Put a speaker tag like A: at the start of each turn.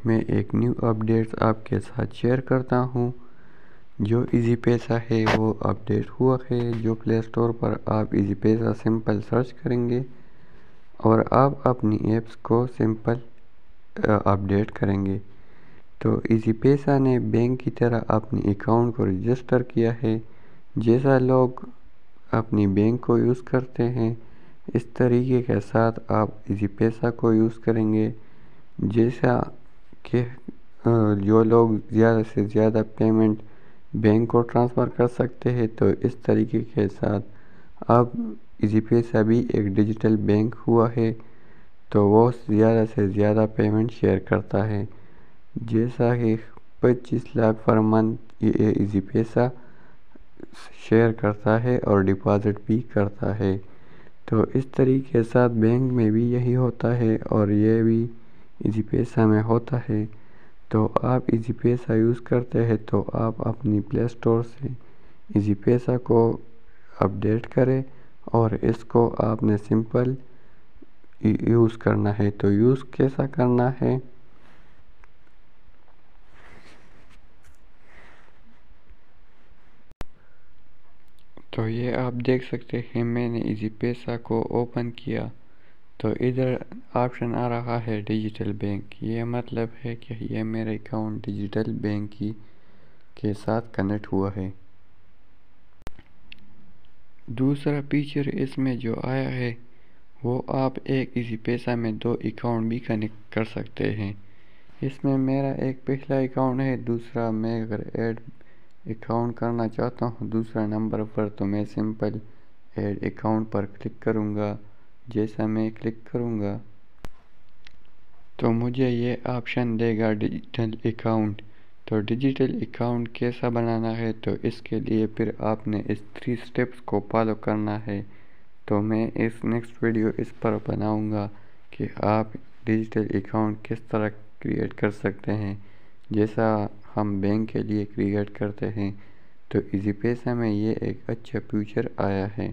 A: میں ایک new updates آپ کے ساتھ شیئر کرتا ہوں۔ جو ایزی پیسہ ہے وہ اپڈیٹ ہوا ہے۔ جو پلے اسٹور پر آپ ایزی پیسہ سمپل سرچ کریں گے اور آپ اپنی ایپس کو سمپل اپڈیٹ کریں گے تو ایزی پیسہ نے بینک کی طرح اپنی اکاؤنٹ کو رجسٹر کیا ہے۔ جیسا لوگ اپنی بینک کو یوز کرتے ہیں اس طریقے کے ساتھ آپ ایزی پیسہ کو یوز کریں گے۔ جیسا کہ جو لوگ زیادہ سے زیادہ پیمنٹ بینک کو ٹرانسفر کر سکتے ہیں تو اس طریقے کے ساتھ اب ایزی پیسہ بھی ایک ڈیجیٹل بینک ہوا ہے تو وہ زیادہ سے زیادہ پیمنٹ شیئر کرتا ہے۔ جیسا کہ 25 لاکھ پر منتھ یہ ایزی پیسہ شیئر کرتا ہے اور ڈپازٹ بھی کرتا ہے۔ تو اس طریقے کے ساتھ بینک میں بھی یہی ہوتا ہے اور یہ بھی ایزی پیسہ میں ہوتا ہے۔ تو آپ ایزی پیسہ یوز کرتے ہیں تو آپ اپنی پلے اسٹور سے ایزی پیسہ کو اپڈیٹ کریں اور اس کو آپ نے سمپل یوز کرنا ہے۔ تو یوز کیسا کرنا ہے؟ تو یہ آپ دیکھ سکتے ہیں میں نے ایزی پیسہ کو اوپن کیا تو ادھر آپشن آ رہا ہے ڈیجیٹل بینک۔ یہ مطلب ہے کہ یہ میرا اکاؤنٹ ڈیجیٹل بینک کے ساتھ کنیکٹ ہوا ہے۔ دوسرا فیچر اس میں جو آیا ہے وہ آپ ایک ایزی پیسہ میں 2 اکاؤنٹ بھی کنیکٹ کر سکتے ہیں۔ اس میں میرا ایک پہلا اکاؤنٹ ہے، دوسرا میں اگر ایڈ اکاؤنٹ کرنا چاہتا ہوں دوسرا نمبر پر تو میں سمپل ایڈ اکاؤنٹ پر کلک کروں گا۔ جیسا میں کلک کروں گا تو مجھے یہ آپشن دے گا ڈیجیٹل اکاؤنٹ۔ تو ڈیجیٹل اکاؤنٹ کیسا بنانا ہے تو اس کے لیے پھر آپ نے اس 3 سٹیپس کو فالو کرنا ہے۔ تو میں اس نیکسٹ ویڈیو اس پر بناؤں گا کہ آپ ڈیجیٹل اکاؤنٹ کس طرح کریٹ کر سکتے ہیں جیسا ہم بینک کے لیے کریٹ کرتے ہیں۔ تو ایزی پیسہ میں یہ ایک اچھا فیچر آیا ہے۔